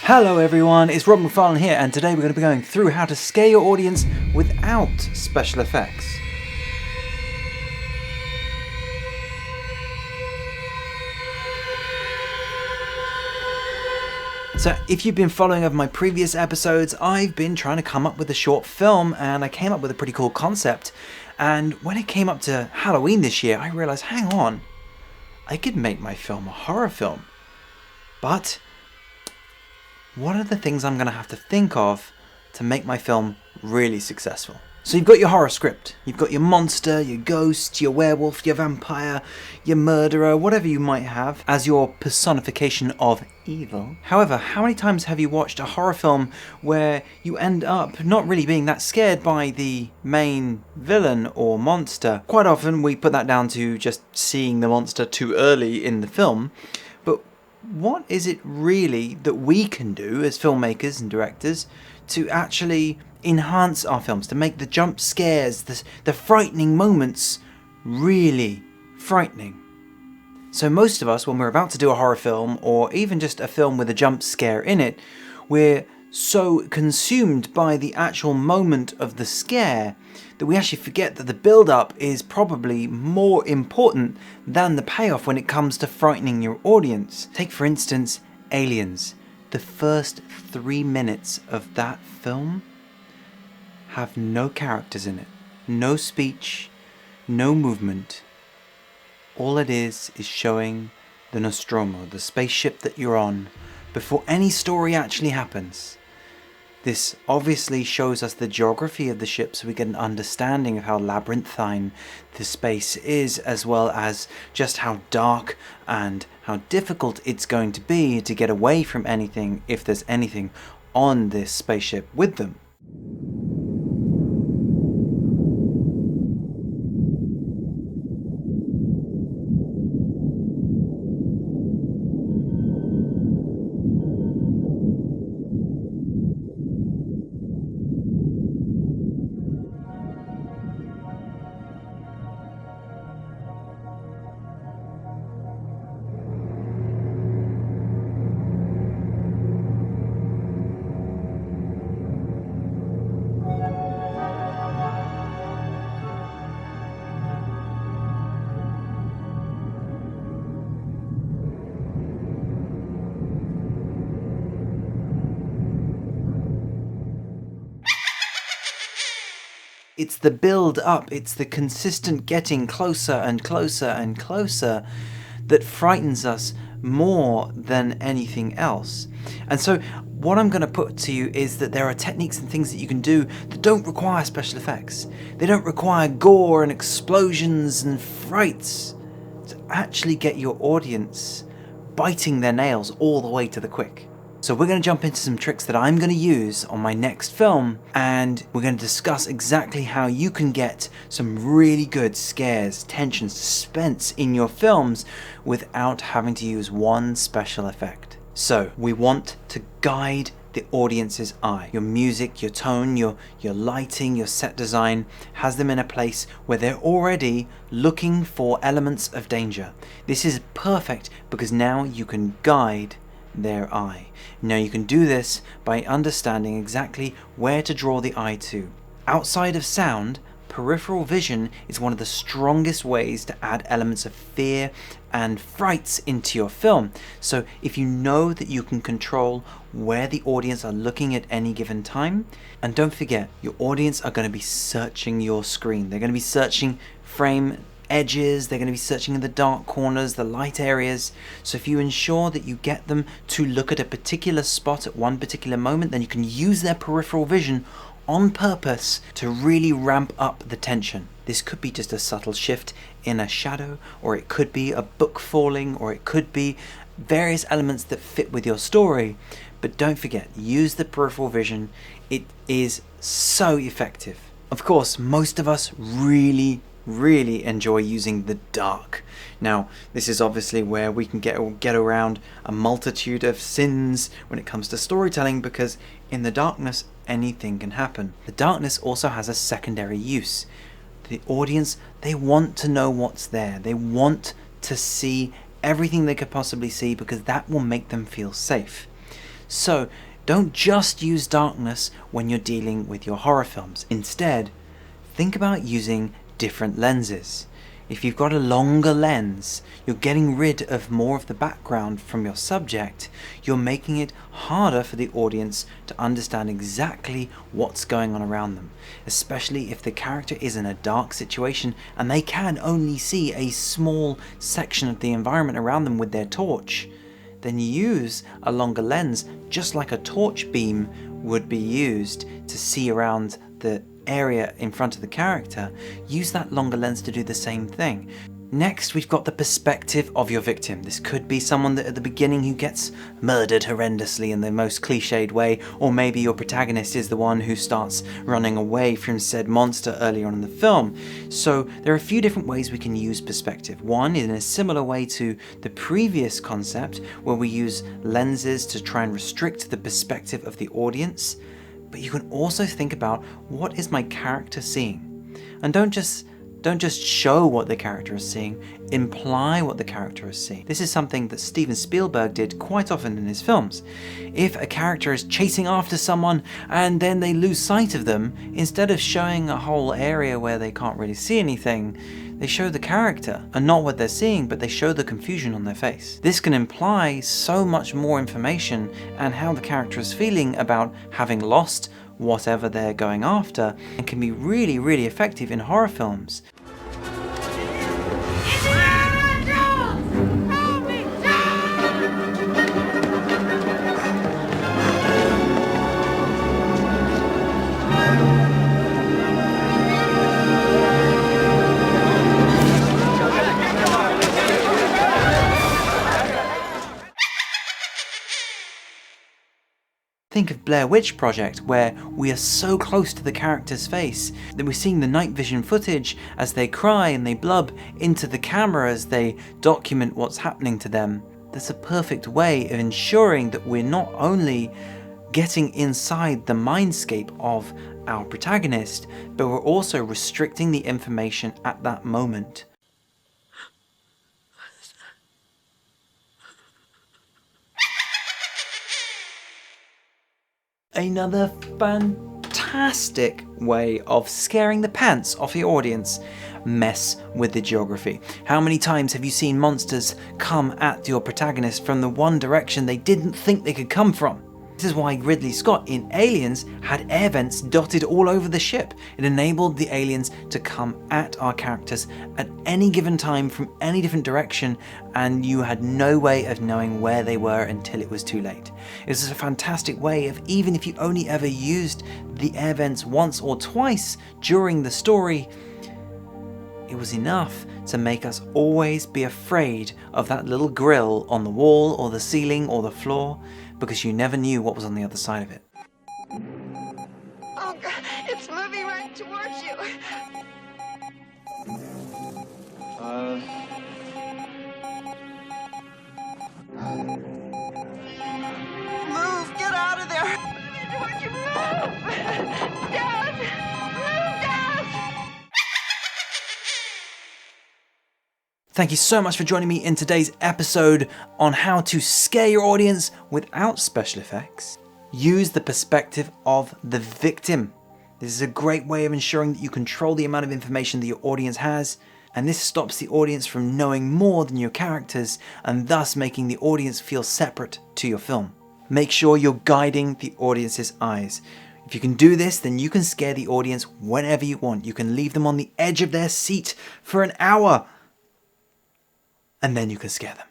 Hello everyone, it's Rob McFarlane here, and today we're going to be going through how to scare your audience without special effects. So if you've been following over my previous episodes, I've been trying to come up with a short film, and I came up with a pretty cool concept. And when it came up to Halloween this year, I realized, hang on, I could make my film a horror film. But what are the things I'm going to have to think of to make my film really successful? So you've got your horror script, you've got your monster, your ghost, your werewolf, your vampire, your murderer, whatever you might have as your personification of evil. However, how many times have you watched a horror film where you end up not really being that scared by the main villain or monster? Quite often we put that down to just seeing the monster too early in the film. But what is it really that we can do as filmmakers and directors to actually enhance our films, to make the jump scares, the frightening moments really frightening? So most of us, when we're about to do a horror film, or even just a film with a jump scare in it, we're so consumed by the actual moment of the scare that we actually forget that the build-up is probably more important than the payoff when it comes to frightening your audience. Take, for instance, Aliens. The first 3 minutes of that film have no characters in it, no speech, no movement. All it is showing the Nostromo, the spaceship that you're on, before any story actually happens. This obviously shows us the geography of the ship so we get an understanding of how labyrinthine the space is, as well as just how dark and how difficult it's going to be to get away from anything if there's anything on this spaceship with them. It's the build up, it's the consistent getting closer and closer and closer that frightens us more than anything else. And so what I'm going to put to you is that there are techniques and things that you can do that don't require special effects. They don't require gore and explosions and frights to actually get your audience biting their nails all the way to the quick. So we're going to jump into some tricks that I'm going to use on my next film, and we're going to discuss exactly how you can get some really good scares, tension, suspense in your films without having to use one special effect. So we want to guide the audience's eye. Your music, your tone, your lighting, your set design has them in a place where they're already looking for elements of danger. This is perfect because now you can guide their eye. Now you can do this by understanding exactly where to draw the eye to. Outside of sound, peripheral vision is one of the strongest ways to add elements of fear and frights into your film. So if you know that you can control where the audience are looking at any given time, and don't forget, your audience are going to be searching your screen. They're going to be searching frame edges, they're going to be searching in the dark corners, the light areas. So if you ensure that you get them to look at a particular spot at one particular moment, then you can use their peripheral vision on purpose to really ramp up the tension. This could be just a subtle shift in a shadow, or it could be a book falling, or it could be various elements that fit with your story. But don't forget, use the peripheral vision. It is so effective. Of course, most of us really enjoy using the dark. Now, this is obviously where we can get around a multitude of sins when it comes to storytelling, because in the darkness, anything can happen. The darkness also has a secondary use. The audience, they want to know what's there. They want to see everything they could possibly see because that will make them feel safe. So don't just use darkness when you're dealing with your horror films. Instead, think about using different lenses. If you've got a longer lens, you're getting rid of more of the background from your subject. You're making it harder for the audience to understand exactly what's going on around them, especially if the character is in a dark situation and they can only see a small section of the environment around them with their torch. Then use a longer lens, just like a torch beam would be used to see around the area in front of the character. Use that longer lens to do the same thing. Next, we've got the perspective of your victim. This could be someone that at the beginning who gets murdered horrendously in the most cliched way, or maybe your protagonist is the one who starts running away from said monster earlier on in the film. So there are a few different ways we can use perspective. One, in a similar way to the previous concept, where we use lenses to try and restrict the perspective of the audience. But you can also think about, what is my character seeing? And don't just show what the character is seeing, imply what the character is seeing. This is something that Steven Spielberg did quite often in his films. If a character is chasing after someone and then they lose sight of them, instead of showing a whole area where they can't really see anything, they show the character, and not what they're seeing, but they show the confusion on their face. This can imply so much more information and how the character is feeling about having lost whatever they're going after, and can be really, really effective in horror films. Think of Blair Witch Project, where we are so close to the character's face that we're seeing the night vision footage as they cry and they blub into the camera as they document what's happening to them. That's a perfect way of ensuring that we're not only getting inside the mindscape of our protagonist, but we're also restricting the information at that moment. Another fantastic way of scaring the pants off your audience: mess with the geography. How many times have you seen monsters come at your protagonist from the one direction they didn't think they could come from? This is why Ridley Scott in Aliens had air vents dotted all over the ship. It enabled the aliens to come at our characters at any given time from any different direction, and you had no way of knowing where they were until it was too late. It was a fantastic way of, even if you only ever used the air vents once or twice during the story, it was enough to make us always be afraid of that little grill on the wall or the ceiling or the floor, because you never knew what was on the other side of it. Oh God, it's moving right towards you. Move, get out of there. Moving towards you, move. Dad, move, Dad. Thank you so much for joining me in today's episode on how to scare your audience without special effects. Use the perspective of the victim. This is a great way of ensuring that you control the amount of information that your audience has, and this stops the audience from knowing more than your characters, and thus making the audience feel separate to your film. Make sure you're guiding the audience's eyes. If you can do this, then you can scare the audience whenever you want. You can leave them on the edge of their seat for an hour, and then you can scare them.